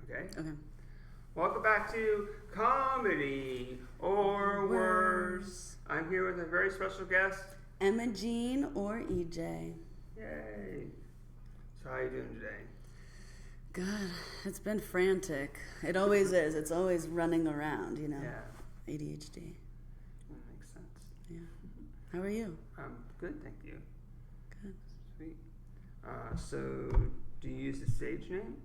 Okay? Okay. Welcome back to Comedy or Worse. I'm here with a very special guest. EmmaJean or EJ. Yay. So how are you doing today? God, it's been frantic. It always is. It's always running around, you know. Yeah. ADHD. That makes sense. Yeah. How are you? I'm good, thank you. Good. Sweet. So, do you use the stage name?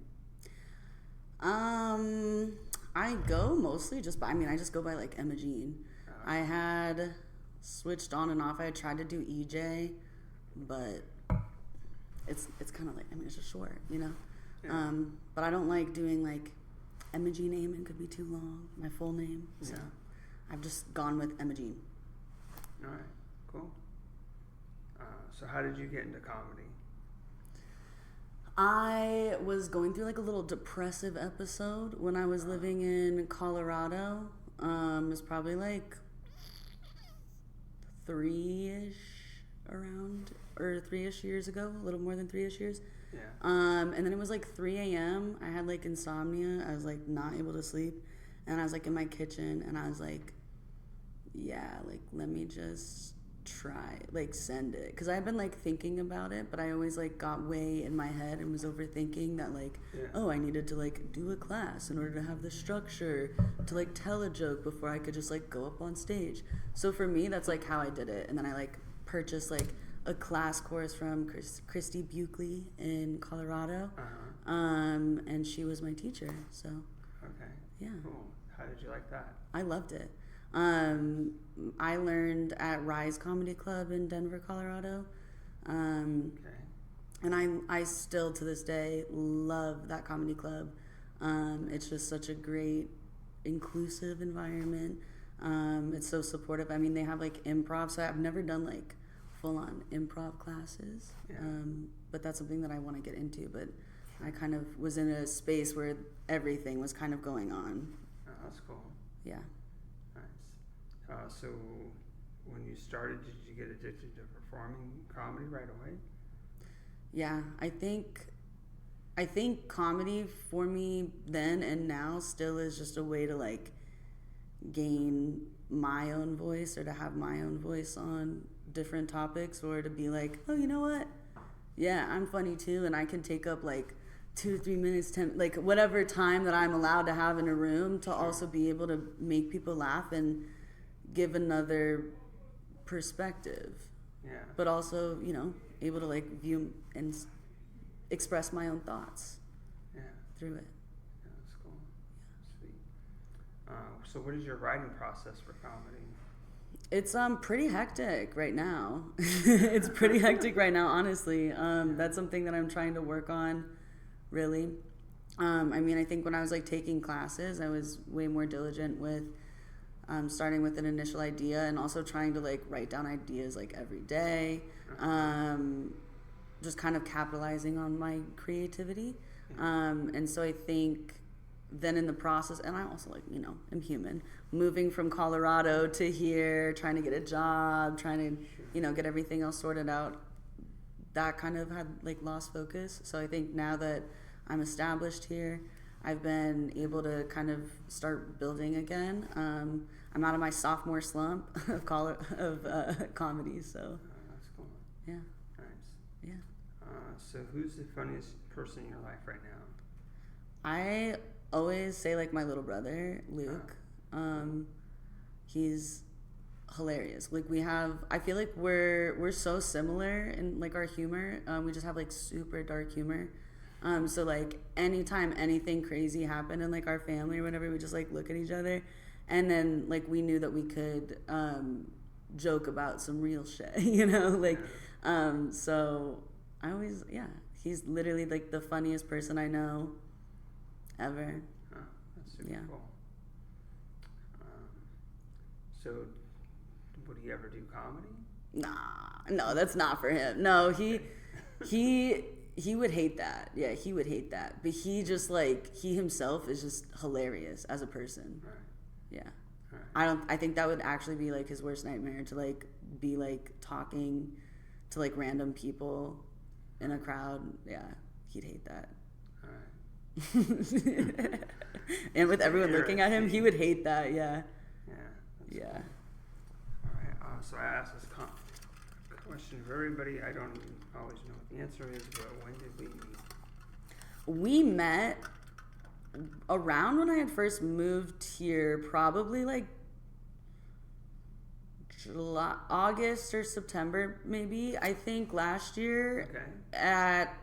I go mostly just by, I just go by like EmmaJean. I had switched on and off. I tried to do EJ, but it's kind of like, it's just short, you know? Yeah. But I don't like doing like EmmaJean name. It could be too long, my full name. So I've just gone with EmmaJean. All right, cool. So how did you get into comedy? I was going through like a little depressive episode when I was living in Colorado. It was probably like 3-ish years ago, a little more than 3-ish years. Yeah. And then it was like 3 a.m. I had like insomnia. I was like not able to sleep. And I was like in my kitchen and I was like, yeah, like let me just try, like send it. Because I had been like thinking about it, but I always like got way in my head and was overthinking that like, oh, I needed to like do a class in order to have the structure to like tell a joke before I could just like go up on stage. So for me, that's like how I did it. And then I like purchased like a class course from Christy Buckley in Colorado. And she was my teacher. So okay. Yeah. Cool. How did you like that? I loved it. I learned at Rise Comedy Club in Denver, Colorado. Okay. And I still to this day love that comedy club. It's just such a great inclusive environment. It's so supportive. They have like improv, so I've never done like full on improv classes. Yeah. But that's something that I want to get into. But I kind of was in a space where everything was kind of going on. Oh, that's cool. Yeah. Nice. So when you started, did you get addicted to performing comedy right away? Yeah, I think comedy for me then and now still is just a way to like gain my own voice or to have my own voice on different topics or to be like, oh, you know what? Yeah, I'm funny too, and I can take up like 2 to 3 minutes, 10, like whatever time that I'm allowed to have in a room to also be able to make people laugh and give another perspective. Yeah. But also, able to like view and express my own thoughts. Yeah. Through it. Yeah, that's cool. Sweet. So what is your writing process for comedy? It's pretty hectic right now. It's pretty hectic right now, honestly. That's something that I'm trying to work on, really. I think when I was like taking classes, I was way more diligent with starting with an initial idea and also trying to like write down ideas like every day. Just kind of capitalizing on my creativity. And so I think then in the process, and I also like, I'm human, moving from Colorado to here, trying to get a job, trying to, get everything else sorted out, that kind of had like lost focus. So I think now that I'm established here, I've been able to kind of start building again. I'm out of my sophomore slump of comedy, so. That's cool. Yeah. Nice. Yeah. So who's the funniest person in your life right now? I always say like my little brother, Luke. He's hilarious. Like I feel like we're so similar in like our humor. We just have like super dark humor. So like anytime anything crazy happened in like our family or whatever, we just like look at each other, and then like we knew that we could joke about some real shit, So I always, he's literally like the funniest person I know ever. Oh, that's super cool. So would he ever do comedy? Nah, no, that's not for him. No, he would hate that. Yeah, he would hate that. But he just like, he himself is just hilarious as a person. Right. Yeah. Right. I think that would actually be like his worst nightmare, to like be like talking to like random people in a crowd. Yeah, he'd hate that. All right. And with everyone looking at him, he would hate that. Yeah. Yeah. Yeah. Cool. All right. So I asked this question of everybody. I don't always know what the answer is, but when did we meet? We met around when I had first moved here, probably like July, August or September, maybe. I think last year. Okay. At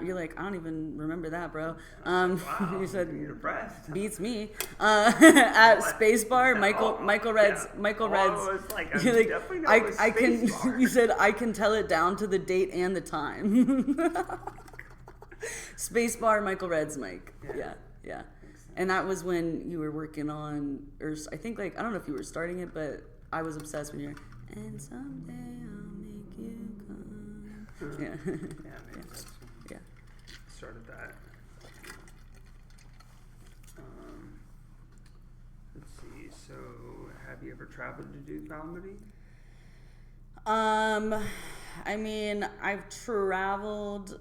you're like, I don't even remember that, bro. Wow. You said You're impressed. beats me. At What? Spacebar, No. Michael Red's. Yeah. Michael Oh, Red's. I was like, You're like, definitely know it I was can. Spacebar. You said I can tell it down to the date and the time. Spacebar, Michael Red's mic. Yeah. Yeah. And that was when you were working on, or I think like I don't know if you were starting it, but I was obsessed when you're. And someday I'll make you come. Yeah. Yeah, maybe that's Yeah. started that. Let's see. So, have you ever traveled to do comedy? I mean, I've traveled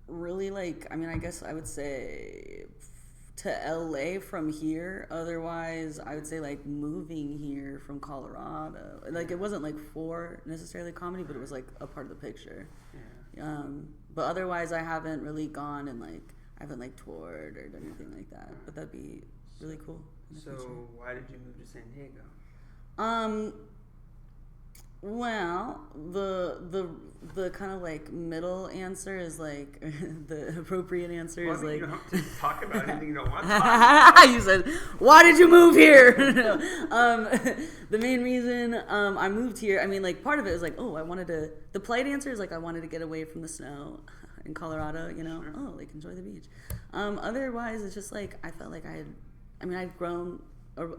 really I guess I would say to LA from here. Otherwise, I would say like moving here from Colorado. Like it wasn't like for necessarily comedy, but it was like a part of the picture. Yeah. But otherwise, I haven't really gone and like I haven't like toured or done anything like that. But that'd be really cool. So, why did you move to San Diego? Well, the kind of like middle answer is like the appropriate answer is like you don't have to talk about anything you don't want to talk about. You said, why did you move here? The main reason I moved here, I mean, like part of it is like, oh, I wanted to. The polite answer is like I wanted to get away from the snow in Colorado. You know, Sure. oh, like enjoy the beach. Otherwise, it's just like I felt like I'd grown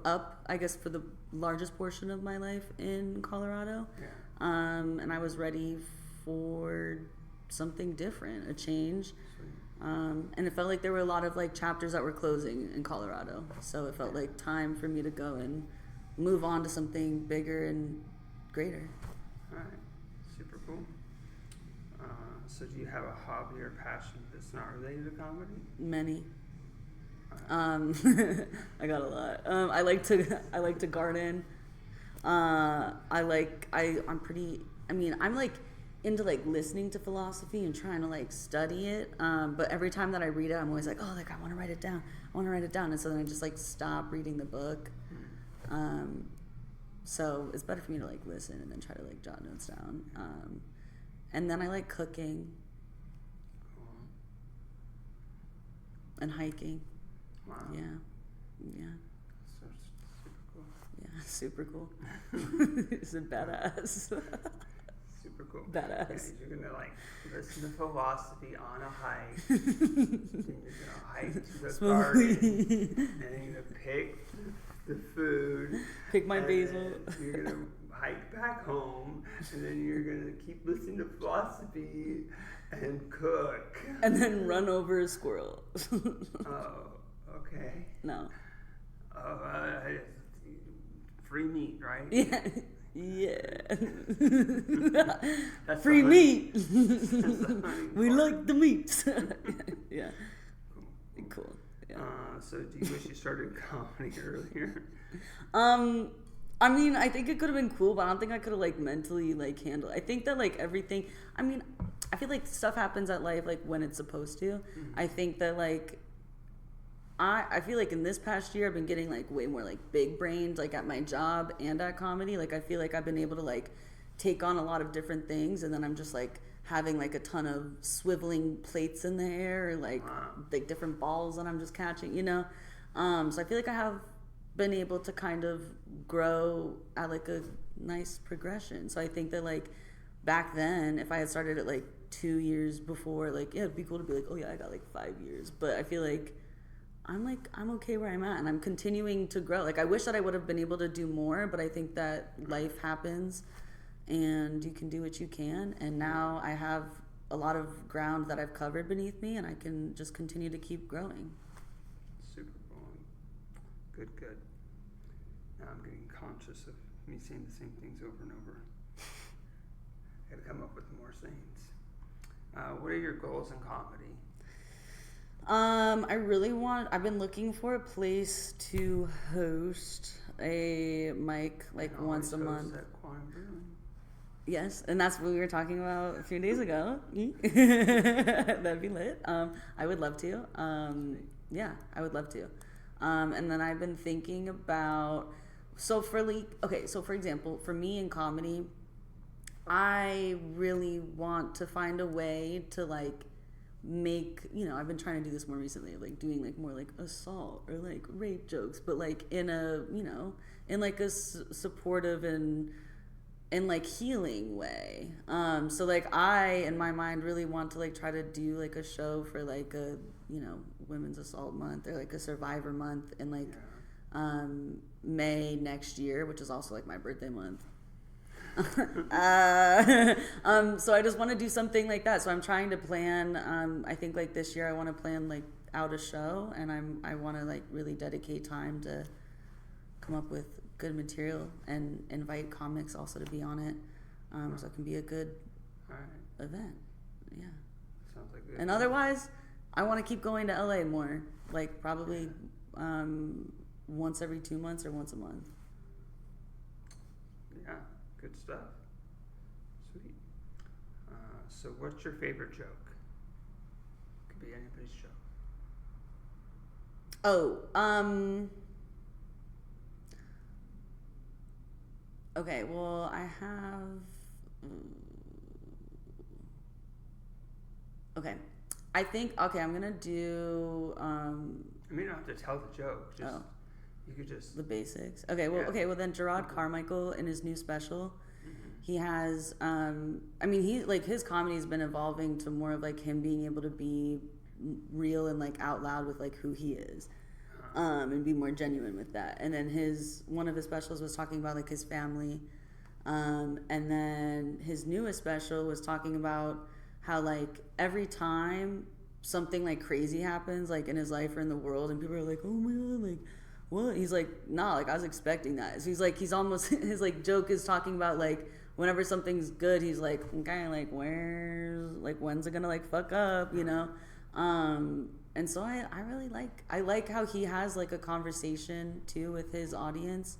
up, I guess, for the largest portion of my life in Colorado. Yeah. And I was ready for something different, a change. Sweet. And it felt like there were a lot of like chapters that were closing in Colorado. So it felt like time for me to go and move on to something bigger and greater. All right. Super cool. So, do you have a hobby or passion that's not related to comedy? Many. I got a lot. I like to garden. I'm like into like listening to philosophy and trying to like study it. But every time that I read it, I'm always like, oh, like I want to write it down. And so then I just like stop reading the book. So it's better for me to like listen and then try to like jot notes down. And then I like cooking and hiking. Wow. Yeah. So super cool. Yeah, super cool. It's a badass. Super cool. Badass. Yeah, you're gonna like listen to philosophy on a hike. Then you're gonna hike to the garden. And then you're gonna pick the food. Pick my and basil. then you're gonna hike back home, and then you're gonna keep listening to philosophy and cook. And then run over a squirrel. Oh, okay. No. Free meat, right? Yeah. Yeah. That's Free the meat. hunting We part. like the meat. Yeah. Cool. Cool. Yeah. So do you wish you started comedy earlier? I mean, I think it could have been cool, but I don't think I could have like mentally like handled. I think that like everything. I mean, I feel like stuff happens at life like when it's supposed to. Mm-hmm. I think that like I feel like in this past year I've been getting like way more like big brained like at my job and at comedy. Like I feel like I've been able to like take on a lot of different things, and then I'm just like having like a ton of swiveling plates in the air, or like different balls that I'm just catching, you know. So I feel like I have been able to kind of grow at like a nice progression. So I think that like back then, if I had started it like 2 years before, like yeah, it'd be cool to be like, oh yeah, I got like 5 years. But I feel like I'm okay where I'm at, and I'm continuing to grow. Like I wish that I would have been able to do more, but I think that life happens and you can do what you can. And now I have a lot of ground that I've covered beneath me, and I can just continue to keep growing. Super cool. Good. Now I'm getting conscious of me saying the same things over and over. I gotta come up with more sayings. What are your goals in comedy? I've been looking for a place to host a mic like once a month. Yes, and that's what we were talking about a few days ago. That'd be lit. I would love to. Yeah, I would love to. And then I've been thinking about, so for example, for me in comedy, I really want to find a way to like make, I've been trying to do this more recently, like doing like more like assault or like rape jokes, but like in a, in like a supportive and like healing way. So like I in my mind really want to like try to do like a show for like a Women's Assault Month or like a Survivor Month in like May next year, which is also like my birthday month. So I just want to do something like that. So I'm trying to plan. I think like this year I want to plan like out a show, and I want to like really dedicate time to come up with good material and invite comics also to be on it, so it can be a good event. Yeah. Sounds like good. And otherwise, I want to keep going to LA more, like probably once every 2 months or once a month. Yeah, good stuff. Sweet. So what's your favorite joke? Could be anybody's joke. Okay, well, I have... Okay. I think, I'm going to do... you don't have to tell the joke. Just, you could just... The basics. Okay, well, then Gerard Carmichael in his new special, he has... he like his comedy has been evolving to more of like him being able to be real and like out loud with like who he is. And be more genuine with that. And then one of his specials was talking about like his family. And then his newest special was talking about how like every time something like crazy happens like in his life or in the world and people are like, oh my God, like what? He's like, nah, like I was expecting that. So he's almost, his like joke is talking about like whenever something's good, he's like, okay, like when's it gonna like fuck up, And so I really like how he has like a conversation too with his audience,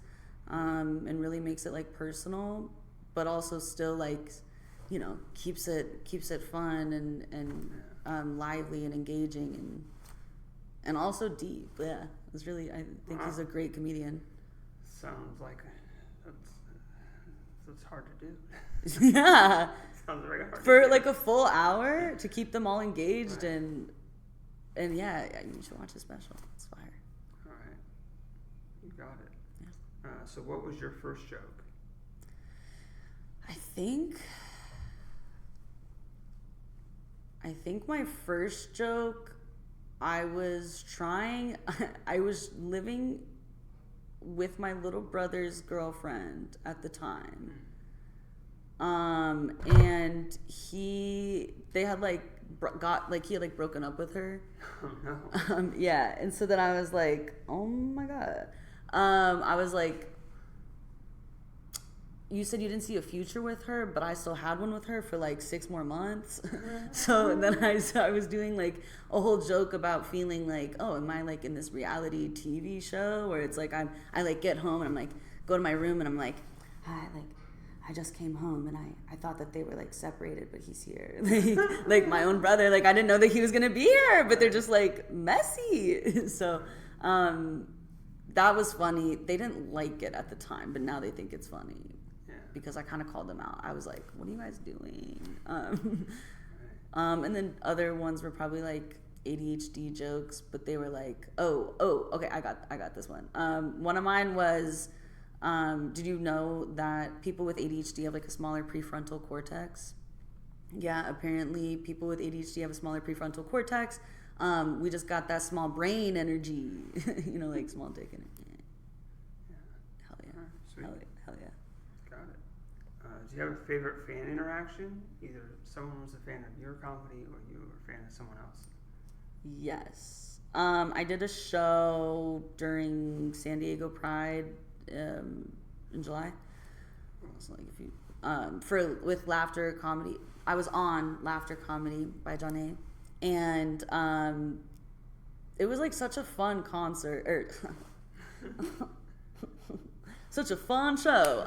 and really makes it like personal, but also still like, keeps it fun and lively and engaging and also deep. Yeah, it's really, I think he's a great comedian. Sounds like that's hard to do. Yeah. Sounds very hard for like a full hour to keep them all engaged And yeah, you should watch the special. It's fire. All right. You got it. Yeah. So what was your first joke? I think my first joke, I was living with my little brother's girlfriend at the time. And they had like he had like broken up with her. Oh no. Yeah, and so then I was like, oh my God. I was like, you said you didn't see a future with her, but I still had one with her for like 6 more months. So then I was doing like a whole joke about feeling like, oh, am I like in this reality TV show where it's like I like get home and I'm like go to my room and I'm like, hi, like I just came home and I thought that they were like separated, but he's here. Like my own brother, like I didn't know that he was gonna be here, but they're just like messy. So that was funny. They didn't like it at the time, but now they think it's funny. Yeah. Because I kind of called them out. I was like, what are you guys doing? And then other ones were probably like ADHD jokes, but they were like, oh, okay, I got this one. One of mine was, did you know that people with ADHD have like a smaller prefrontal cortex? Yeah, apparently people with ADHD have a smaller prefrontal cortex. We just got that small brain energy, like small dick energy. Yeah. Hell yeah. Sweet. Hell yeah. Got it. Do you have a favorite fan interaction? Either someone was a fan of your comedy or you were a fan of someone else? Yes. I did a show during San Diego Pride in July. So like if you with Laughter Comedy. I was on Laughter Comedy by John A. And it was like such a fun concert, or such a fun show.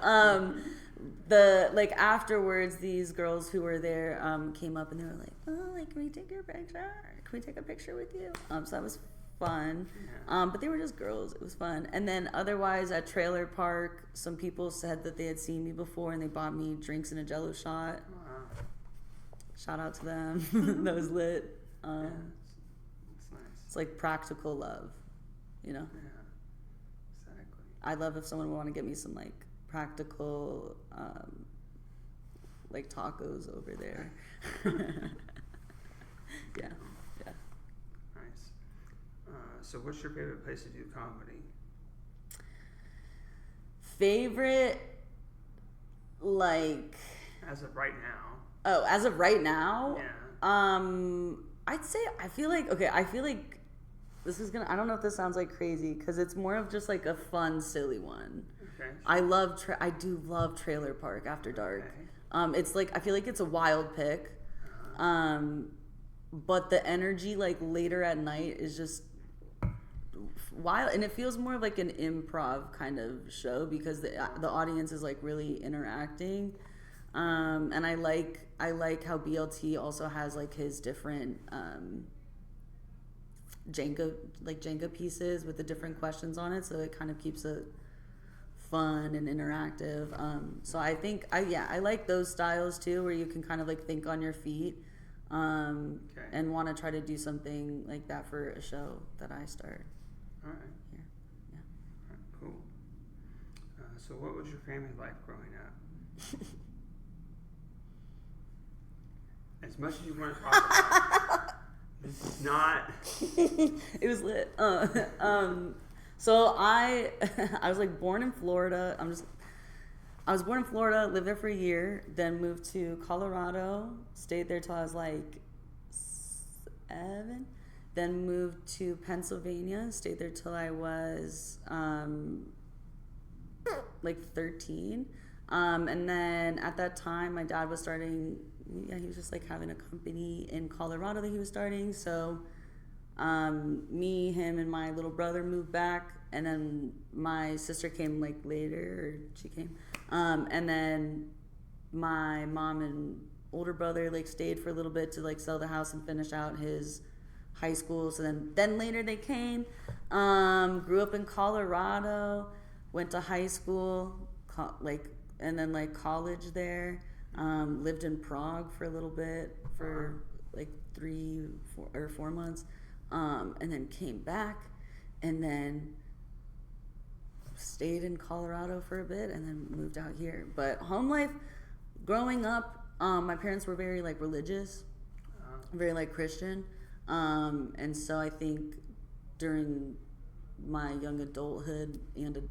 The like afterwards, these girls who were there came up and they were like, "Oh, like, can we take your picture? Can we take a picture with you?" So that was fun. Yeah. But they were just girls. It was fun. And then otherwise at Trailer Park, some people said that they had seen me before and they bought me drinks and a Jello shot. Wow. Shout out to them. That was lit. Yeah, it's nice. It's like practical love, you know? Yeah, exactly. I'd love if someone would want to get me some like practical like tacos over there. Yeah. Nice. So what's your favorite place to do comedy? Favorite, like... As of right now. Oh, as of right now? Yeah. I'd say, I feel like this is gonna, I don't know if this sounds like crazy, because it's more of just like a fun, silly one. Okay. I do love Trailer Park After Dark. Okay. It's like, I feel like it's a wild pick. But the energy like later at night is just wild, and it feels more like an improv kind of show because the audience is like really interacting. And I like how BLT also has like his different Jenga pieces with the different questions on it, so it kind of keeps it fun and interactive. So I think I like those styles too, where you can kind of like think on your feet, Okay. and want to try to do something like that for a show that I start. All right. Yeah. All right, cool. So what was your family life growing up? As much as you want to talk about it, this is not... It was lit. So I was like born in Florida. I was born in Florida, lived there for a year, then moved to Colorado, stayed there till I was like 7, then moved to Pennsylvania, stayed there till I was like 13. And then at that time, my dad was starting, he was just like having a company in Colorado that he was starting. So me, him, and my little brother moved back, and then my sister came like later, or she came. And then my mom and older brother like stayed for a little bit to like sell the house and finish out his high school. So then later they came. Grew up in Colorado, went to high school, and then like college there. Lived in Prague for a little bit for like 4 months, and then came back, and then stayed in Colorado for a bit, and then moved out here. But home life, growing up, my parents were very like religious, very like Christian, and so I think during my young adulthood and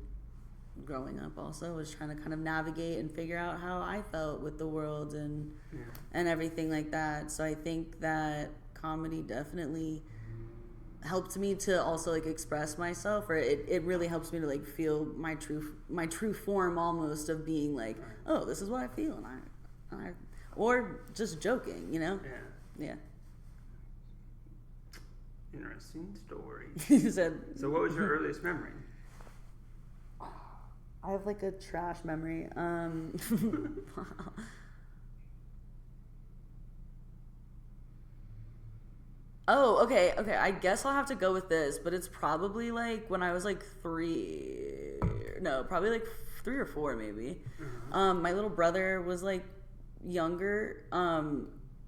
growing up also was trying to kind of navigate and figure out how I felt with the world and everything like that. So I think that comedy definitely helped me to also like express myself, or it really helps me to like feel my true form almost of being like, oh, this is what I feel, and I or just joking, you know? Yeah. Interesting story. He said, So what was your earliest memory? I have like a trash memory. Oh, okay. I guess I'll have to go with this, but it's probably like when I was like 3. No, probably like 3 or 4 maybe. My little brother was like younger,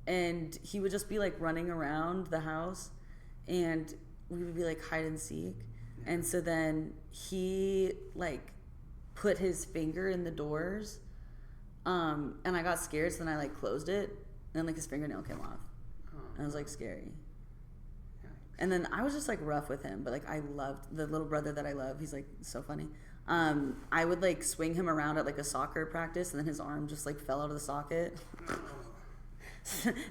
and he would just be like running around the house, and we would be like hide and seek. And so then he like put his finger in the doors, and I got scared, so then I like closed it, and then like his fingernail came off. And it was like scary. And then I was just like rough with him, but like I loved the little brother that I love. He's like so funny. I would like swing him around at like a soccer practice, and then his arm just like fell out of the socket.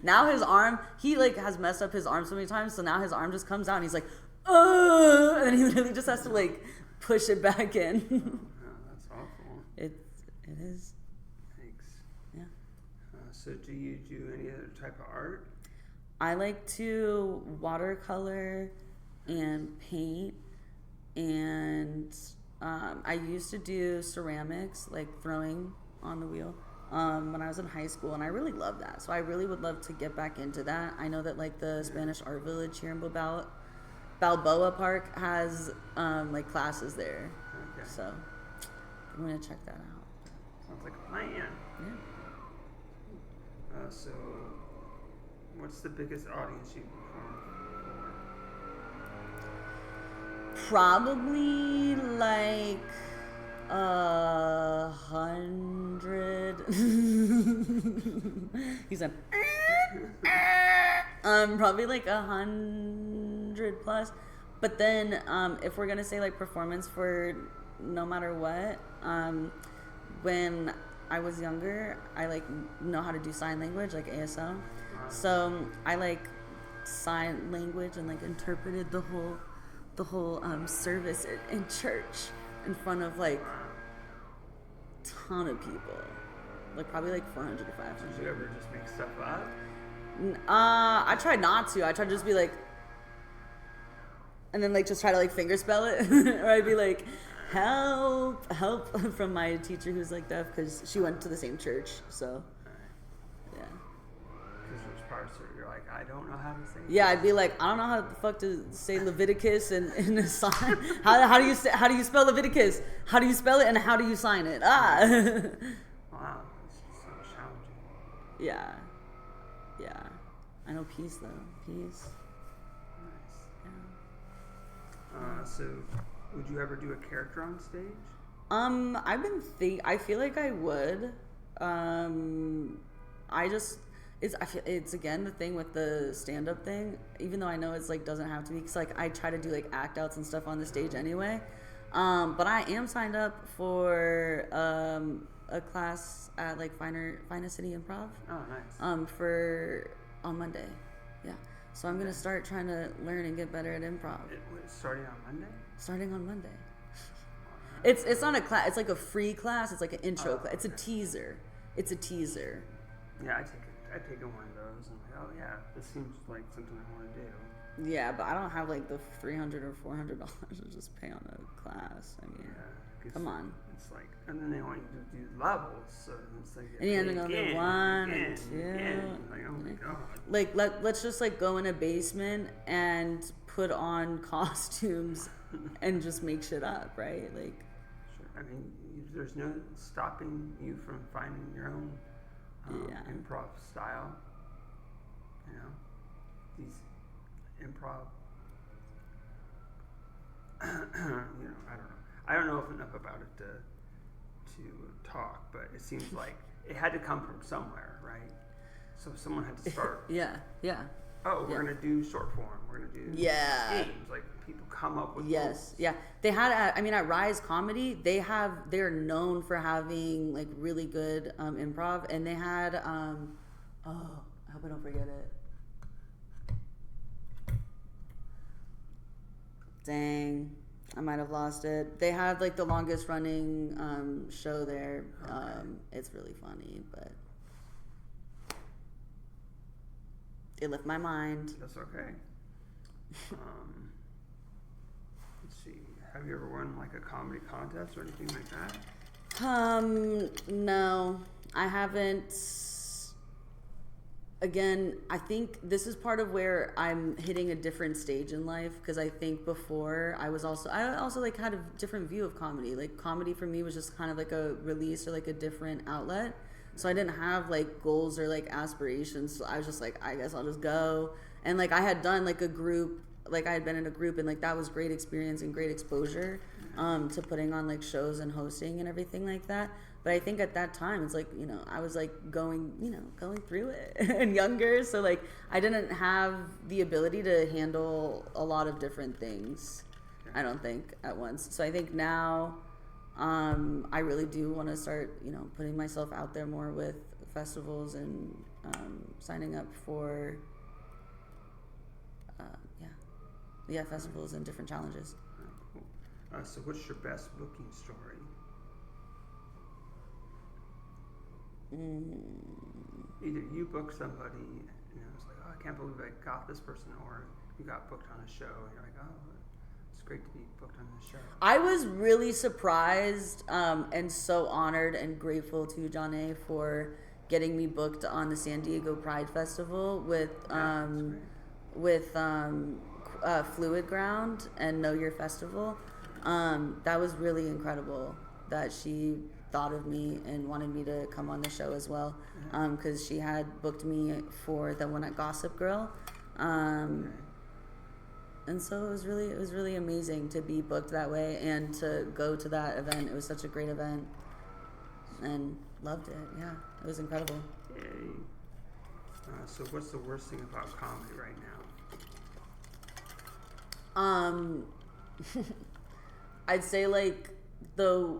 Now his arm, he like has messed up his arm so many times, so now his arm just comes out and he's like, oh, and then he literally just has to like push it back in. That's awful. It is. Thanks. Yeah. So do you do any other type of art? I like to watercolor, and paint, and I used to do ceramics, like throwing on the wheel, when I was in high school, and I really loved that. So I really would love to get back into that. I know that like the Spanish Art Village here in Balboa Park has like classes there. Okay. So I'm gonna check that out. Sounds like a plan. Yeah. So, what's the biggest audience you performed Probably like 100. He said, probably like 100 plus. But then, if we're gonna say like performance for no matter what, when I was younger, I like know how to do sign language, like ASL. So I like sign language and like interpreted the whole service in church in front of like ton of people, like probably like 400 to 500. Did you ever just make stuff up? I tried not to. I tried to just be like, and then like just try to like finger spell it, or I'd be like, help from my teacher who's like deaf, because she went to the same church. So yeah. Because there's parts where you're like, I don't know how to say. Yeah, I'd be like, I don't know how the fuck to say Leviticus in a sign. How do you spell Leviticus? How do you spell it and how do you sign it? Wow, it's so challenging. Yeah. I know peace though. Peace. Nice. Yeah. So, would you ever do a character on stage? I feel like I would. It's again the thing with the stand-up thing, even though I know it's like doesn't have to be, because like I try to do like act outs and stuff on the stage anyway, but I am signed up for a class at like Finest City Improv. Oh, nice. On Monday, yeah, so I'm gonna start trying to learn and get better at improv. Starting on Monday? Starting on Monday. It's not a class, it's like a free class, it's like an intro class. It's a teaser. Yeah, I take one of those and I'm like, oh yeah, this seems like something I want to do. Yeah, but I don't have like the $300 or $400 to just pay on a class. I mean, come on. It's like, and then they want you to do levels, so it's like, and you have to go to 1 and 2. Like, oh my god. Like let's just like go in a basement and put on costumes and just make shit up, right? Like. Sure. I mean, there's no stopping you from finding your own improv style. You know, these improv. I don't know enough about it to talk, but it seems like it had to come from somewhere, right? So someone had to start. Yeah. Oh, we're gonna do short form. We're gonna do games. Like people come up with. Rules. Yeah. They had. At Rise Comedy, they're known for having like really good improv, and they had. I hope I don't forget it. Dang, I might have lost it. They had like the longest running show there. Okay. It's really funny, but it left my mind. That's okay. Let's see. Have you ever won like a comedy contest or anything like that? No, I haven't. Again, I think this is part of where I'm hitting a different stage in life, because I think before I also like had a different view of comedy. Like comedy for me was just kind of like a release or like a different outlet. So I didn't have like goals or like aspirations. So I was just like, I guess I'll just go. And like I had done like a group, like I had been in a group, and like that was great experience and great exposure to putting on like shows and hosting and everything like that. But I think at that time, it's like, I was like going through it and younger. So like I didn't have the ability to handle a lot of different things, I don't think, at once. So I think now I really do want to start, putting myself out there more with festivals and signing up for, festivals and different challenges. Cool. So what's your best booking story? Either you book somebody, it's like, oh, I can't believe I got this person, or you got booked on a show and you're like, oh, it's great to be booked on the show? I was really surprised and so honored and grateful to Janae for getting me booked on the San Diego Pride Festival with Fluid Ground and Know Your Festival. That was really incredible that she thought of me and wanted me to come on the show as well, because she had booked me for the one at Gossip Girl, and so it was really amazing to be booked that way and to go to that event. It was such a great event, and loved it. Yeah, it was incredible. Yay! So what's the worst thing about comedy right now? I'd say like the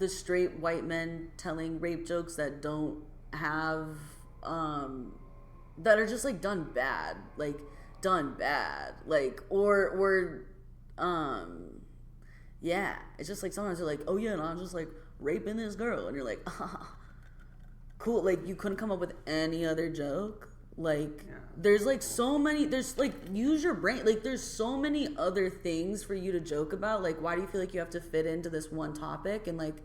straight white men telling rape jokes that don't have that are just like done bad, like or yeah, it's just like sometimes they're like, oh yeah, and I'm just like raping this girl, and you're like, cool, like you couldn't come up with any other joke. Like, there's like so many, there's like, use your brain. Like, there's so many other things for you to joke about. Like, why do you feel like you have to fit into this one topic and like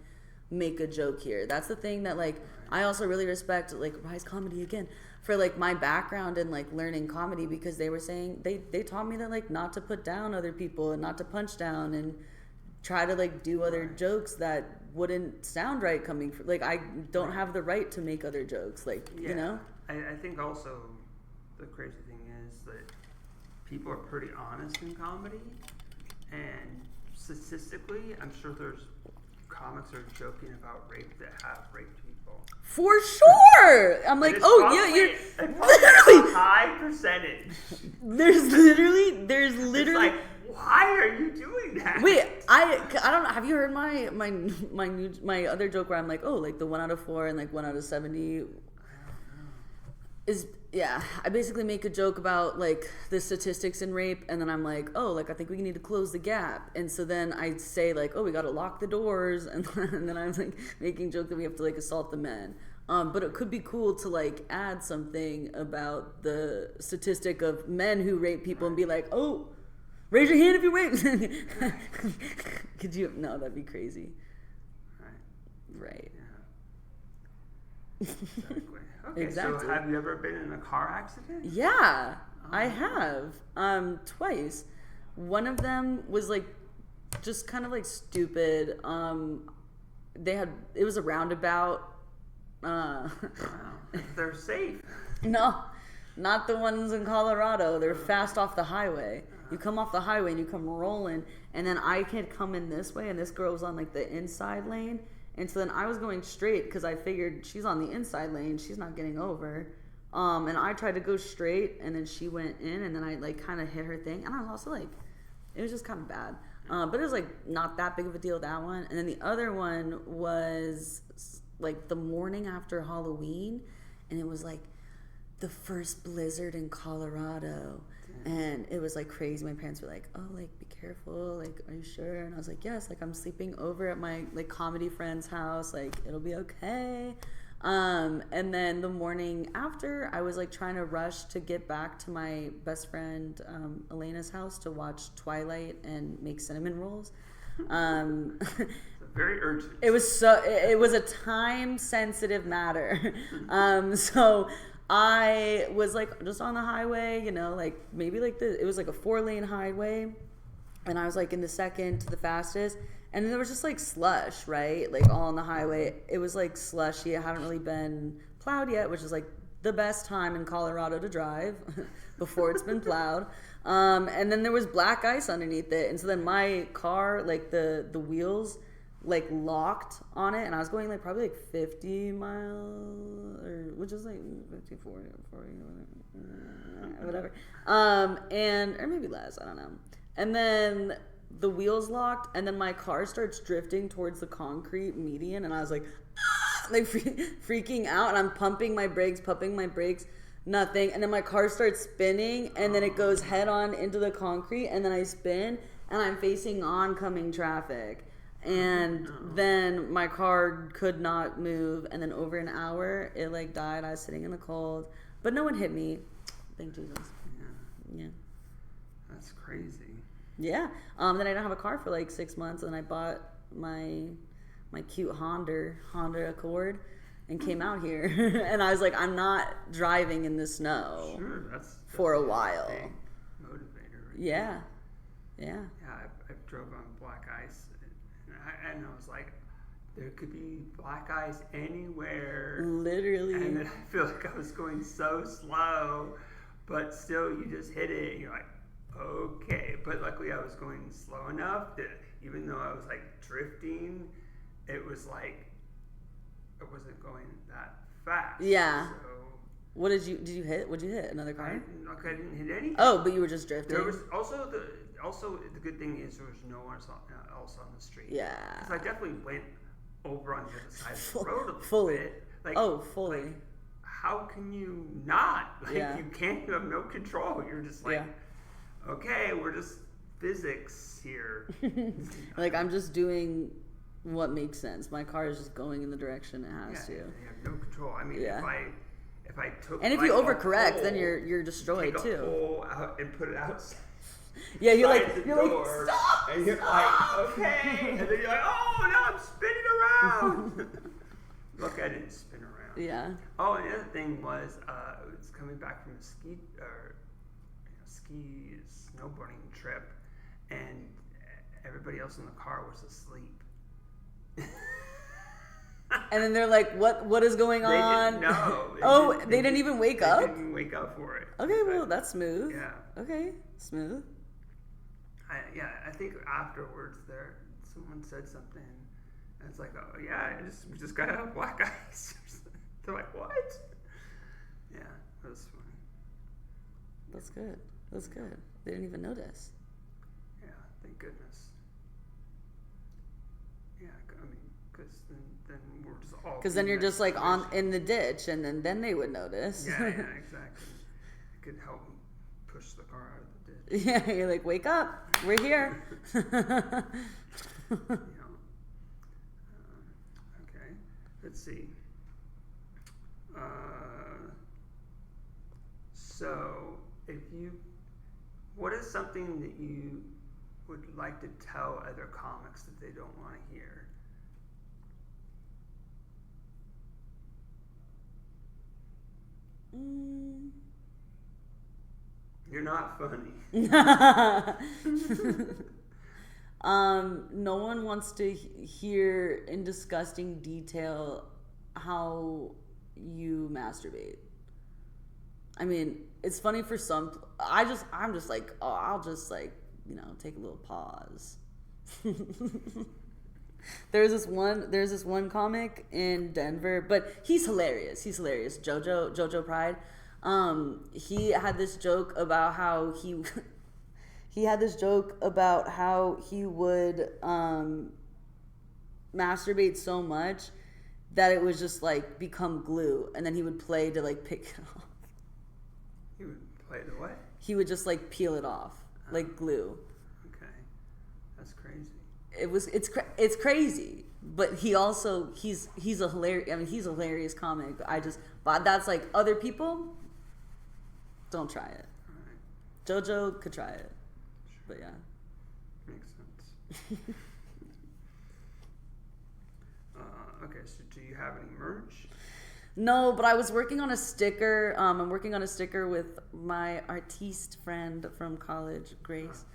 make a joke here? That's the thing that like, I also really respect like Rise Comedy again for like my background in like learning comedy, because they were saying, they taught me that like not to put down other people and not to punch down and try to like do other jokes that wouldn't sound right coming from, like, I don't have the right to make other jokes, like, you know? I think also the crazy thing is that people are pretty honest in comedy, and statistically, I'm sure there's comics are joking about rape that have raped people. For sure! I'm like, oh probably, yeah, you're literally a high percentage. There's literally. It's like, why are you doing that? Wait, I don't know. Have you heard my other joke where I'm like, oh, like the 1 out of 4 and like 1 out of 70 is, yeah, I basically make a joke about like the statistics in rape, and then I'm like, oh, like I think we need to close the gap, and so then I say like, oh, we got to lock the doors, and then I'm like making joke that we have to like assault the men. But it could be cool to like add something about the statistic of men who rape people and be like, oh, raise your hand if you rape. Could you? No, that'd be crazy. Right. Yeah. Exactly. Okay, exactly. So have you ever been in a car accident? Yeah, I have. Twice. One of them was like just kind of like stupid. It was a roundabout. Wow. They're safe. No, not the ones in Colorado. They're fast off the highway. You come off the highway and you come rolling, and then I can't come in this way, and this girl was on like the inside lane. And so then I was going straight because I figured she's on the inside lane, she's not getting over. And I tried to go straight, and then she went in, and then I like kind of hit her thing, and I was also like, it was just kind of bad. But it was like not that big of a deal, that one. And then the other one was like the morning after Halloween, and it was like the first blizzard in Colorado. And it was like crazy. My parents were like, oh, like, be careful. Like, are you sure? And I was like, yes, like I'm sleeping over at my like comedy friend's house. Like, it'll be okay. And then the morning after, I was like trying to rush to get back to my best friend Elena's house to watch Twilight and make cinnamon rolls. Very urgent. It was a time sensitive matter. So I was like just on the highway, you know, like maybe like it was like a 4-lane highway, and I was like in the second to the fastest, and then there was just like slush, right? Like all on the highway. It was like slushy. It hadn't really been plowed yet, which is like the best time in Colorado to drive before it's been plowed. And then there was black ice underneath it, and so then my car, like the wheels like locked on it, and I was going like probably like 50 miles, or which is like 50, 40, whatever, and or maybe less, I don't know. And then the wheels locked, and then my car starts drifting towards the concrete median, and I was like like freaking out, and I'm pumping my brakes, nothing, and then my car starts spinning, and then it goes head on into the concrete, and then I spin, and I'm facing oncoming traffic. And then my car could not move, and then over an hour it like died. I was sitting in the cold, but no one hit me, thank Jesus. Yeah. That's crazy. Yeah. Then I didn't have a car for like 6 months, and I bought my cute Honda Accord, and came out here. And I was like, I'm not driving in the snow. Sure, that's for a while. Big motivator. Right Yeah. there. Yeah. Yeah, I drove on black ice, and I was like, there could be black ice anywhere. Literally. And then I feel like I was going so slow, but still, you just hit it, and you're like, okay. But luckily, I was going slow enough that even though I was like drifting, it was like it wasn't going that fast. Yeah. So What did you hit? Would you hit another car? I didn't hit anything. Oh, but you were just drifting. There was also the good thing is there was no one else on the street. Yeah. Because I definitely went over on the other side of the road a little Fully. bit. Fully. Like, how can you not? Like, Yeah. you can't. You have no control. You're just like, okay, we're just physics here. Like, I'm just doing what makes sense. My car is just going in the direction it has to. You have no control. I mean, if I took and if like you a overcorrect, pole, then you're destroyed take too. a pole out and put it outside. Yeah, you're like Door, stop, and you're like, okay, and then you're like, oh, now I'm spinning around. Look, I didn't spin around. Yeah. Oh, and the other thing was, it's coming back from a snowboarding trip, and everybody else in the car was asleep. And then they're like, "What is going on?" They didn't know. They didn't even wake up. They didn't wake up for it. Okay, well, that's smooth. Yeah. Okay, smooth. I think afterwards someone said something, and it's like, oh yeah, we just got out of black ice. They're like, what? Yeah, that was funny. That's good. That's good. They didn't even notice. Yeah, thank goodness. Yeah, I mean, because then we're just all. Because then you're just like in the ditch, and then they would notice. Yeah, exactly. It could help push the car out of the ditch. Yeah, you're like, wake up, we're here. Okay, let's see. So, what is something that you would like to tell other comics that they don't want to hear? You're not funny. No one wants to hear in disgusting detail how you masturbate. I mean, it's funny for some. I'm just like, oh, I'll just like, take a little pause. There's this one comic in Denver, but he's hilarious. Jojo Pride. He had this joke about how he would masturbate so much that it was just like become glue, and then he would play to like pick it off. He would play the what? He would just like peel it off like glue. Okay, that's crazy. It's crazy, but he's a hilarious. I mean, he's a hilarious comic. But that's like other people. Don't try it. All right. JoJo could try it, but yeah. Makes sense. Okay, so do you have any merch? No, but I was working on a sticker. I'm working on a sticker with my artiste friend from college, Grace.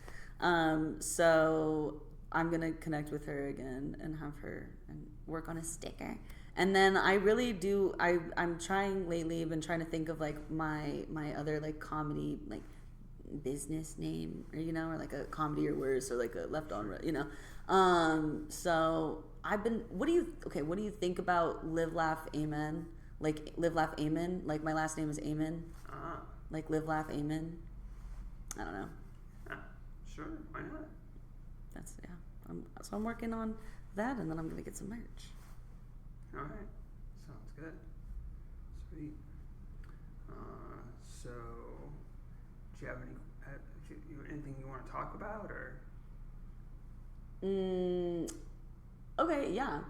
So I'm gonna connect with her again and have her and work on a sticker. And then I really do. I'm trying lately. I've been trying to think of like my other like comedy like business name, or like a comedy or worse, or like a left on, So I've been. What do you think about Live Laugh Amen? Like Live Laugh Amen. Like my last name is Amen. Like Live Laugh Amen. I don't know. Sure, why not? So I'm working on that, and then I'm gonna get some merch. All right, sounds good. Sweet. So, do you have anything you want to talk about, or? Okay, yeah.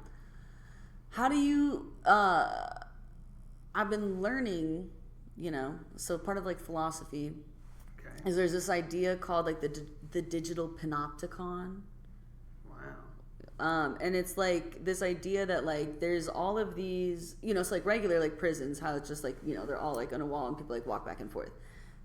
How do you? I've been learning, so part of like philosophy. Okay. is there's this idea called like the digital panopticon. And it's like this idea that like there's all of these, you know, it's like regular like prisons, how it's just like, you know, they're all like on a wall and people like walk back and forth.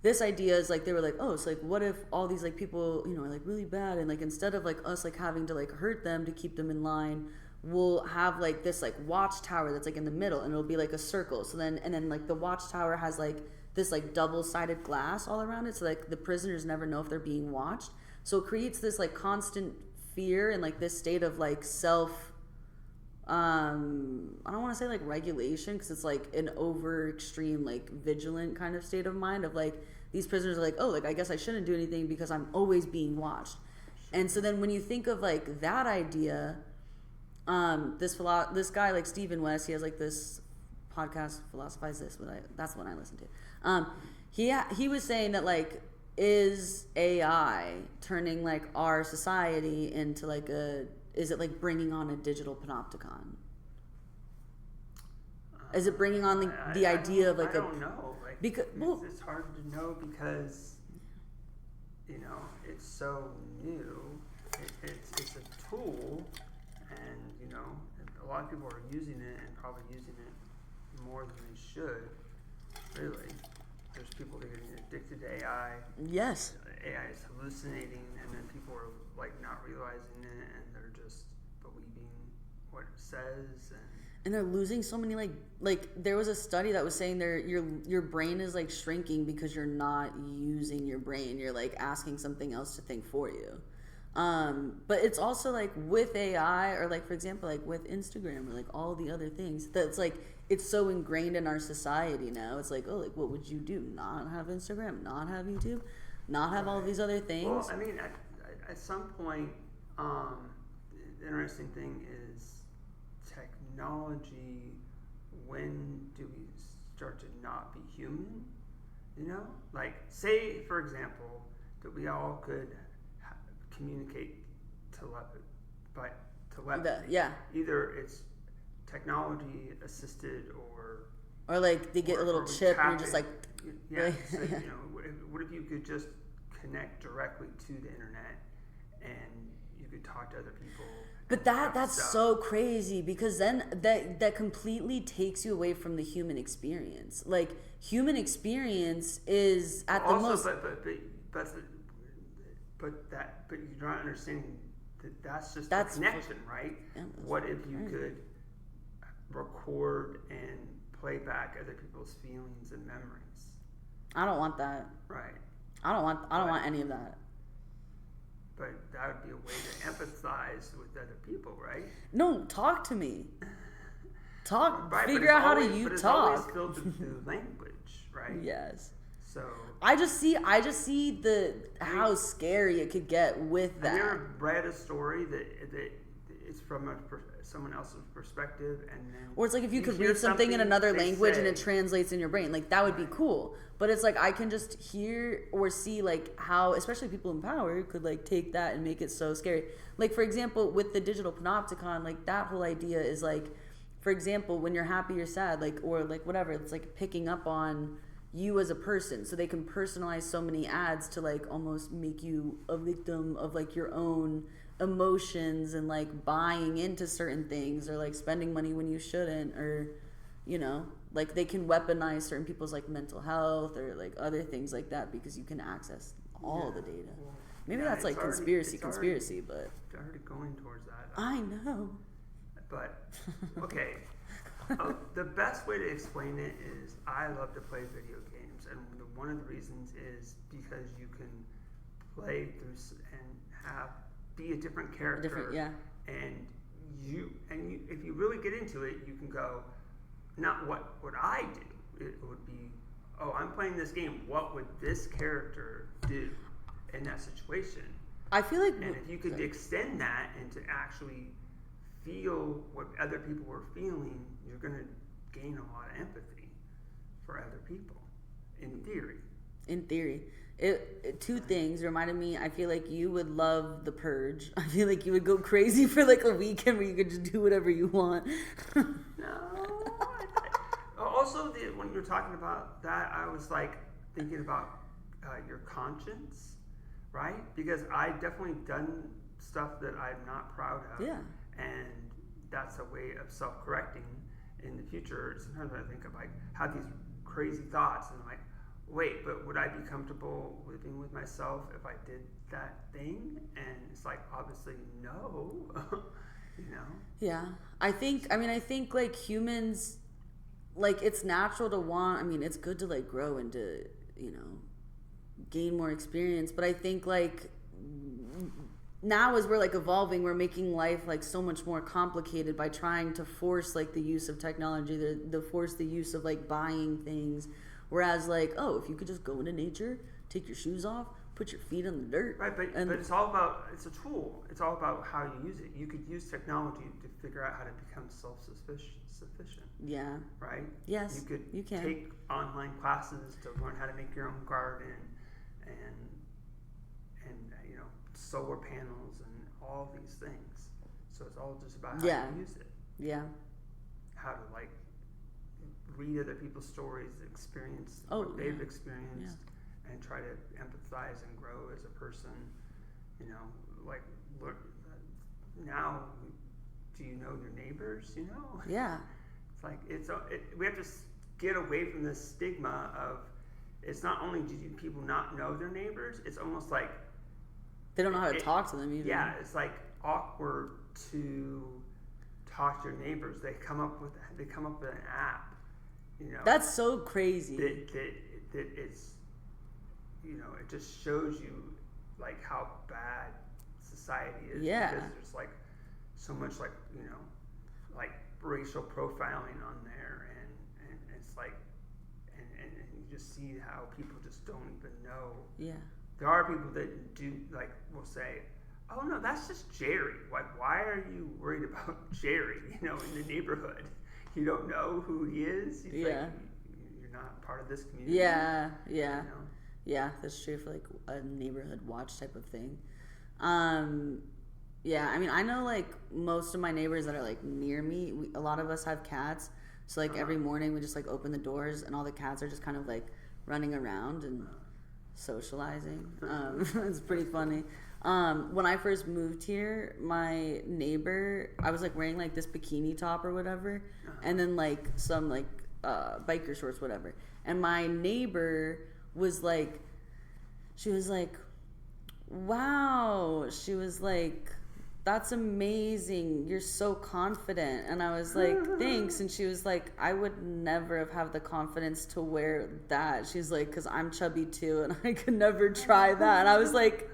This idea is like they were like, oh, it's like what if all these like people, you know, are like really bad, and like instead of like us like having to like hurt them to keep them in line, we'll have like this like watchtower that's like in the middle, and it'll be like a circle. So then and then like the watchtower has like this like double-sided glass all around it, so like the prisoners never know if they're being watched. So it creates this like constant fear and like this state of like self I don't want to say like regulation, because it's like an over extreme like vigilant kind of state of mind of like these prisoners are like, oh, like I guess I shouldn't do anything because I'm always being watched. And so then when you think of like that idea, this guy like Stephen West, he has like this podcast, Philosophize This, that's the one I listen to. He was saying that like, is AI turning like our society into like is it like bringing on a digital panopticon? Is it bringing on the idea of like I don't know. Like, because it's hard to know because, you know, it's so new. It's a tool, and you know, a lot of people are using it and probably using it more than they should. Really, there's people that are getting addicted to AI. Yes. AI is hallucinating, and then people are like not realizing it, and they're just believing what it says, and they're losing so many like there was a study that was saying your brain is like shrinking because you're not using your brain. You're like asking something else to think for you. But it's also like with AI, or like for example like with Instagram or like all the other things, that's like it's so ingrained in our society now. It's like, oh, like what would you do? Not have Instagram, not have YouTube, not have all these other things? Well, I mean, at some point, the interesting thing is technology. When do we start to not be human? You know, like say for example that we all could communicate by telepathy. Yeah. Either it's technology assisted or like they get a little chip and you're just like yeah. So, you know, what if you could just connect directly to the internet and you could talk to other people? But that's so crazy, because then that completely takes you away from the human experience. Like human experience is at the most. But you're not understanding that's just the connection, right? Yeah, what if you could record and play back other people's feelings and memories? I don't want that. Right. I don't want any of that. But that would be a way to empathize with other people, right? No, talk to me. Talk. Right, figure out how to talk. It's always filtered through language, right? Yes. So I just see how scary it could get with that. Have you ever read a story that it's from someone else's perspective, and then or it's like if you could read something in another language and it translates in your brain, like that would be cool. But it's like I can just hear or see like how, especially people in power, could like take that and make it so scary. Like for example, with the digital panopticon, like that whole idea is like, for example, when you're happy or sad, like or like whatever, it's like picking up on you as a person, so they can personalize so many ads to like almost make you a victim of like your own emotions and like buying into certain things or like spending money when you shouldn't, or you know, like they can weaponize certain people's like mental health or like other things like that because you can access all the data. Maybe that's like conspiracy, but it's already going towards that. I know. But okay. The best way to explain it is I love to play video games, and one of the reasons is because you can play through and be a different character. And you if you really get into it, you can go, not what would I do? It would be, oh, I'm playing this game. What would this character do in that situation? I feel like, and if you could extend that and to actually feel what other people were feeling, you're going to gain a lot of empathy for other people, in theory. Two things reminded me. I feel like you would love The Purge. I feel like you would go crazy for like a weekend where you could just do whatever you want. No. Also, when you were talking about that, I was like thinking about your conscience, right? Because I definitely done stuff that I'm not proud of. Yeah. And that's a way of self-correcting in the future. Sometimes I think of like, have these crazy thoughts and I'm like, wait, but would I be comfortable living with myself if I did that thing? And it's like, obviously no. You know? Yeah. I think like humans, like it's natural to want, I mean, it's good to like grow and to, you know, gain more experience. But I think like now as we're like evolving, we're making life like so much more complicated by trying to force like the use of technology, the force the use of like buying things. Whereas like, oh, if you could just go into nature, take your shoes off, put your feet on the dirt. Right, but it's all about, it's a tool. It's all about how you use it. You could use technology to figure out how to become self-sufficient. Yeah. Right? Yes, you can take online classes to learn how to make your own garden and you know, solar panels and all these things. So it's all just about how you use it. Yeah. How to like read other people's stories, experience what they've experienced, and try to empathize and grow as a person. You know, like look now. Do you know your neighbors? You know. Yeah. It's like we have to get away from this stigma of it's not only do people not know their neighbors, it's almost like they don't know how to talk to them either. Yeah, it's like awkward to talk to your neighbors. They come up with an app. You know, that's so crazy. That it's, you know, it just shows you like how bad society is. Yeah. Because there's like so much like, you know, like racial profiling on there, and it's like, and you just see how people just don't even know. Yeah. There are people that do like will say, oh no, that's just Jerry. Like, why are you worried about Jerry? You know, in the neighborhood, you don't know who he is. He's like, you're not part of this community. Yeah. You know? Yeah, that's true for like a neighborhood watch type of thing. Yeah, I mean, I know like most of my neighbors that are like near me, a lot of us have cats. So like every morning we just like open the doors and all the cats are just kind of like running around and socializing. It's pretty funny. When I first moved here, my neighbor, I was like wearing like this bikini top or whatever, and then like some like biker shorts, whatever. And my neighbor was like, she was like, wow. She was like, that's amazing. You're so confident. And I was like, thanks. And she was like, I would never have the confidence to wear that. She's like, because I'm chubby too, and I could never try that. And I was like,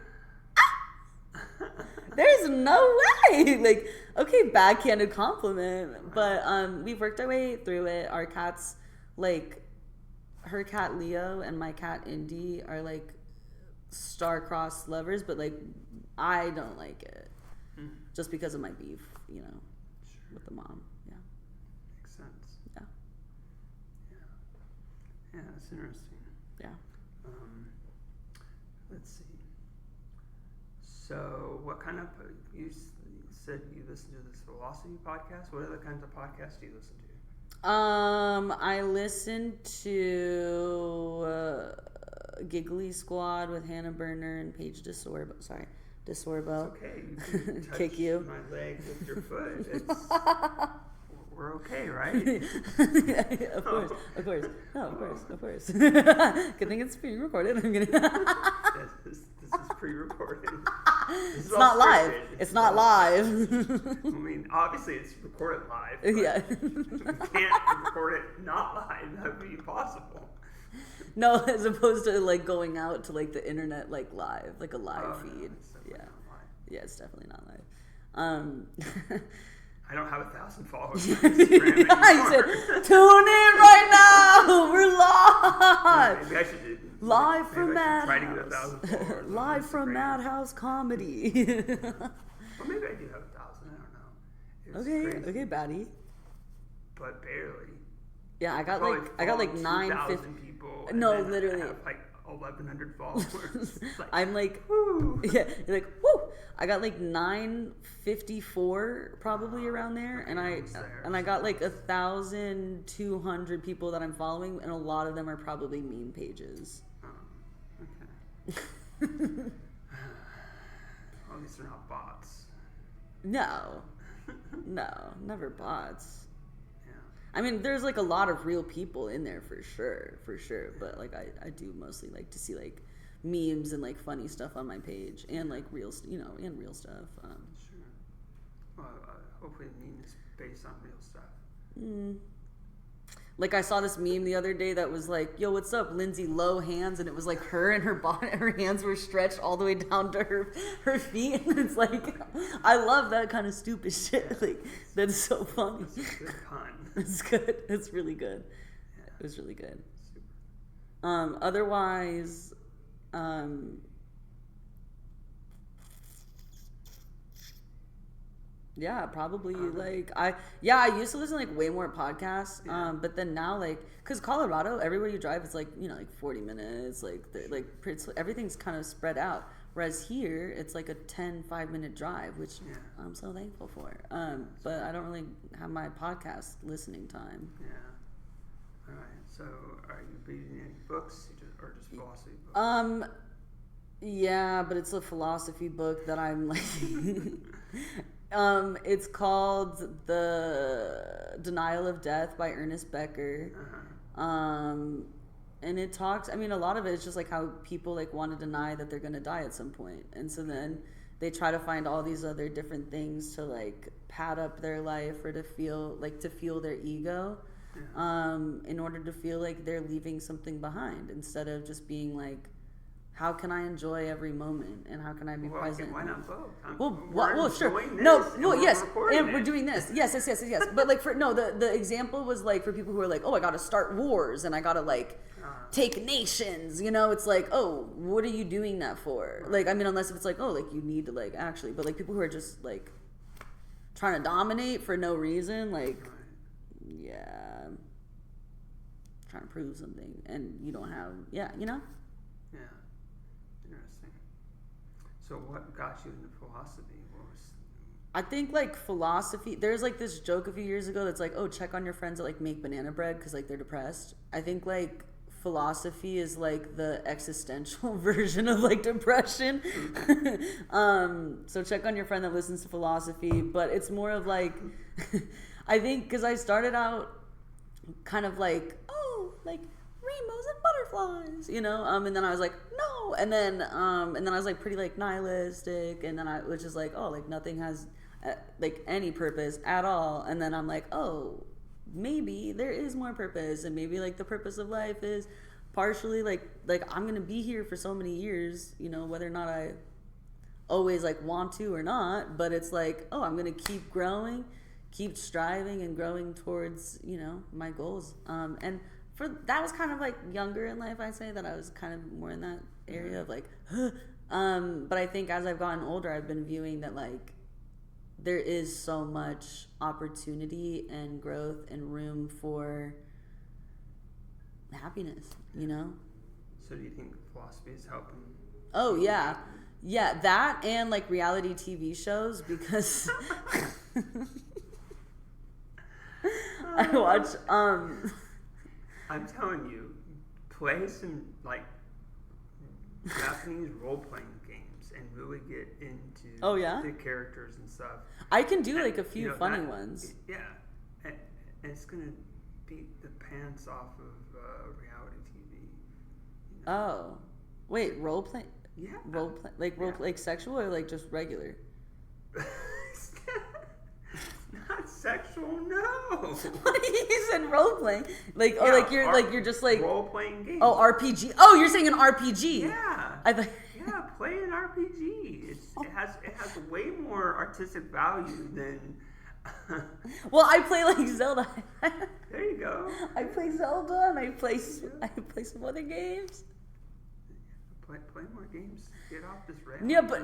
there's no way. Like, okay, backhanded compliment. But we've worked our way through it. Our cats, like, her cat Leo and my cat Indy are like star-crossed lovers, but like I don't like it. Just because of my beef, you know, with the mom. Yeah. Makes sense. Yeah. Yeah, that's interesting. Yeah. Let's see. So, what kind of, you said you listen to this philosophy podcast. What other kinds of podcasts do you listen to? I listen to Giggly Squad with Hannah Berner and Paige DeSorbo. Sorry. DeSorbo. It's okay. You can touch Kick you. my leg with your foot. We're okay, right? Yeah, of course. No, of course. Good thing it's pre-recorded. I'm gonna. This is pre-recorded. It's not live. It's not live. I mean, obviously it's recorded live. Yeah. You can't record it not live. That would be impossible. No, as opposed to like going out to like the internet, like live, like a live feed. No, Yeah. not live. Yeah, it's definitely not live. I don't have 1,000 followers on Instagram I said, tune in right now. We're live. Maybe I should Live from try to get 1,000 Madhouse. followers. Live from Madhouse Comedy. Well, maybe I do have 1,000. I don't know. Crazy, okay, baddie. but barely. Yeah, I got Probably like 2,000 people. And No, then literally. I have like 1,100 followers. Like, I'm like, woo. yeah, you're like, woo. I got like 954 probably around there, and I got like 1,200 people that I'm following, and a lot of them are probably meme pages. Okay. At least they're not bots. No, never bots. Yeah. I mean, there's like a lot of real people in there for sure. But like I do mostly like to see like memes and like funny stuff on my page and like real stuff. Sure. Well, hopefully the meme is based on real stuff. Like I saw this meme the other day that was like, "Yo, what's up, Lindsay? Low hands," and it was like her and her hands were stretched all the way down to her feet, and it's like, I love that kind of stupid shit. Like that's so funny. It's a good pun. It's good. It's really good. Yeah. It was really good. Super. Otherwise, yeah, probably I used to listen to like way more podcasts, but then now like because Colorado, everywhere you drive, it's like like 40 minutes, like everything's kind of spread out. Whereas here, it's like a 5-minute drive, which I'm so thankful for. But I don't really have my podcast listening time. Yeah. All right. So, are you reading any books or just philosophy books? Yeah, but it's a philosophy book that I'm like. It's called The Denial of Death by Ernest Becker. And it talks, I mean, a lot of it is just like how people like want to deny that they're going to die at some point. And so then they try to find all these other different things to like pad up their life or to fuel their ego, in order to feel like they're leaving something behind instead of just being like, how can I enjoy every moment and how can I be present? Okay, why not both? Sure. Yes, and we're doing this. Yes. But like the example was like for people who are like, oh, I got to start wars and I got to like take nations. It's like, oh, what are you doing that for? Right. Like, I mean, unless if it's like, oh, like you need to like actually, but like people who are just like trying to dominate for no reason, like, trying to prove something and you don't have, Yeah. Interesting. So what got you into philosophy? I think like philosophy, there's like this joke a few years ago that's like, oh, check on your friends that like make banana bread because like they're depressed. I think like philosophy is like the existential version of like depression. So check on your friend that listens to philosophy, but it's more of like, I think because I started out kind of like, oh, like rainbows and butterflies, and then I was like, no, and then I was like pretty like nihilistic, and then I was just like, oh, like nothing has like any purpose at all, and then I'm like, oh, maybe there is more purpose, and maybe like the purpose of life is partially like I'm gonna be here for so many years, whether or not I always like want to or not, but it's like, oh, I'm gonna keep growing, keep striving and growing towards my goals, and that was kind of like younger in life, I'd say that I was kind of more in that area of like, but I think as I've gotten older, I've been viewing that like there is so much opportunity and growth and room for happiness, So do you think philosophy is helping? Oh yeah, that and like reality TV shows because I watch I'm telling you, play some like Japanese role-playing games and really get into the characters and stuff. I can do like a few funny ones. Yeah, and it's gonna beat the pants off of reality TV. Oh, wait, role play? Yeah, role play like sexual or like just regular? Not sexual, no. You said role playing, like you're just like role playing games. Oh, RPG. Oh, you're saying an RPG? Yeah. I thought. Yeah, play an RPG. It has way more artistic value than. Well, I play like Zelda. There you go. I play Zelda and I play some other games. Play more games. Get off this rail. Yeah, but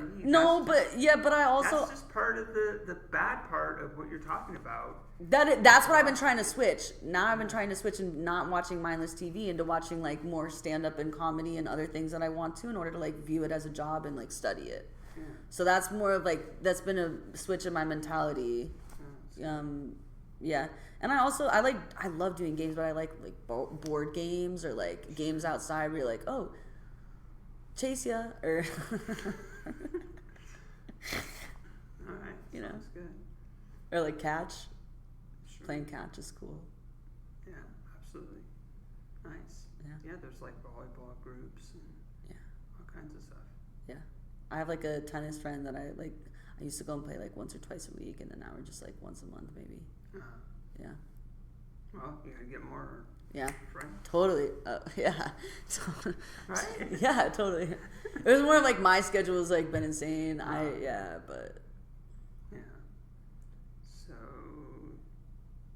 but I also that's just part of the bad part of what you're talking about. That's what I've been trying to switch. Now I've been trying to switch and not watching mindless TV into watching like more stand up and comedy and other things that I want to in order to like view it as a job and like study it. Yeah. So that's more of like that's been a switch in my mentality. Yeah. And I love doing games, but I like board games or like games outside where you're like, oh, chase ya, or All right. You know. Sounds good. or like catch. Sure. Playing catch is cool. Yeah, absolutely. Nice. Yeah. Yeah, there's like volleyball groups and Yeah. all kinds of stuff. Yeah. I have like a tennis friend that I used to go and play like once or twice a week, and then now we're just like once a month maybe. Uh-huh. Yeah. Well, you gotta get more Yeah. friends. Totally. Yeah. Right? Yeah, totally. It was more of like my schedule has like been insane. But Yeah. So,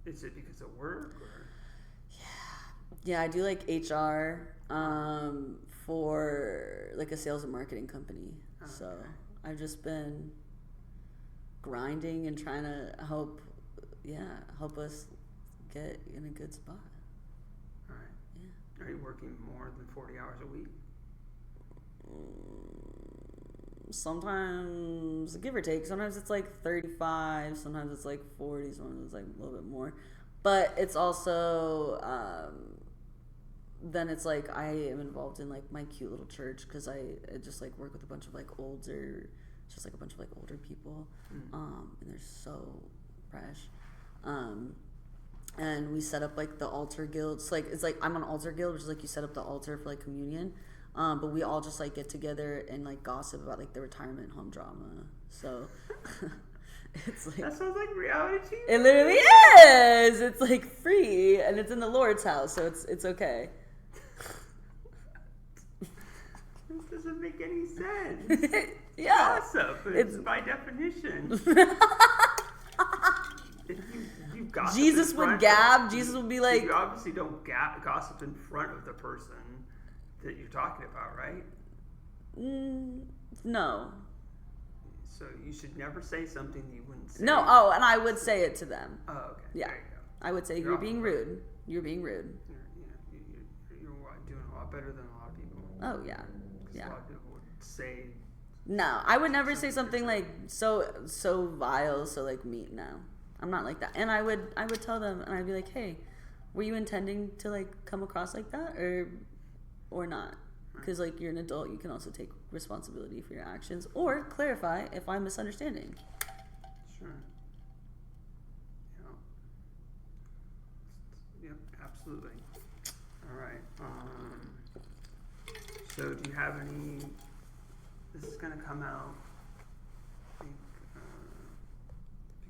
is it because of work or? yeah, I do like HR for like a sales and marketing company. Okay. So I've just been grinding and trying to help us get in a good spot. All right. Yeah. Are you working more than 40 hours a week? Sometimes, give or take. Sometimes it's like 35. Sometimes it's like 40. Sometimes it's like a little bit more. But it's also then it's like I am involved in like my cute little church because I just like work with a bunch of like older people, and they're so fresh. And we set up like the altar guild. It's like I'm on altar guild, which is like you set up the altar for like communion. But we all just like get together and like gossip about like the retirement home drama. So it's like That sounds like reality TV. it literally is. It's like free and it's in the Lord's house, so it's okay. This doesn't make any sense. Yeah. Gossip. It's by definition. If you gossip Jesus in would front gab. of- Jesus would be so like, you obviously don't gossip in front of the person that you're talking about, right? no. So you should never say something you wouldn't say. No, oh, and I would say it to them. Oh, okay. Yeah. There you go. I would say, You're you're off being the rude. You're being rude. You're doing a lot better than a lot of people. Oh, yeah. 'Cause Yeah. A lot of people would say, No, I would never say something like so vile, so like mean. No, I'm not like that. And I would tell them, and I'd be like, hey, were you intending to like come across like that or not? Because like you're an adult, you can also take responsibility for your actions or clarify if I'm misunderstanding. sure. Yep, absolutely. All right. So do you have any? This is gonna come out, I think,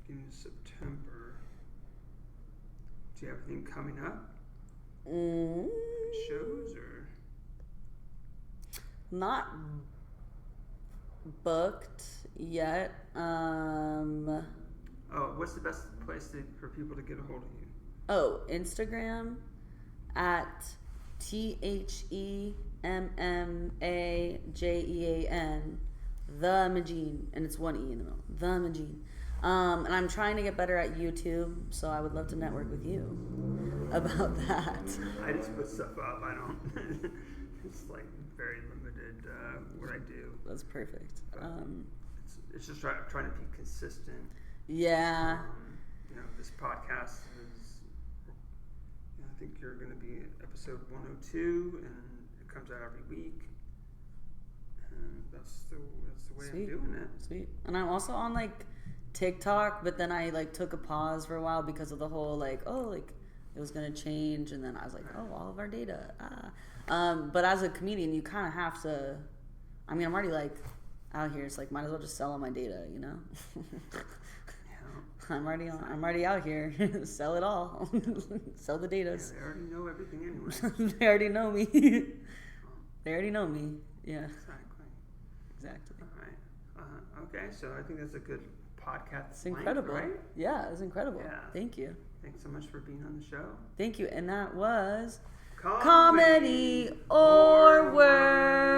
beginning of September. Do you have anything coming up? Shows or? Not booked yet. Oh, what's the best place for people to get a hold of you? Oh, Instagram at TheMMAJean, the EmmaJean, and it's one E in the middle. The EmmaJean. And I'm trying to get better at YouTube, so I would love to network with you about that. I just put stuff up. I don't. It's like very limited what I do. That's perfect. It's just trying to be consistent. Yeah. This podcast is. I think you're going to be episode 102, and it comes out every week. And that's the way Sweet. I'm doing it. Sweet. And I'm also on like TikTok, but then I like took a pause for a while because of the whole like it was gonna change, and then I was like, all of our data. But as a comedian, you kind of have to. I mean, I'm already like out here. It's like might as well just sell all my data, you know. I'm already out here. Sell it all. Sell the data. Yeah, they already know everything anyway. They already know me. They already know me. Yeah. Exactly. All right. Okay, so I think that's a good podcast. It's incredible. Right? Yeah, it's incredible. Yeah. Thank you. Thanks so much for being on the show. Thank you. And that was Comedy or Word.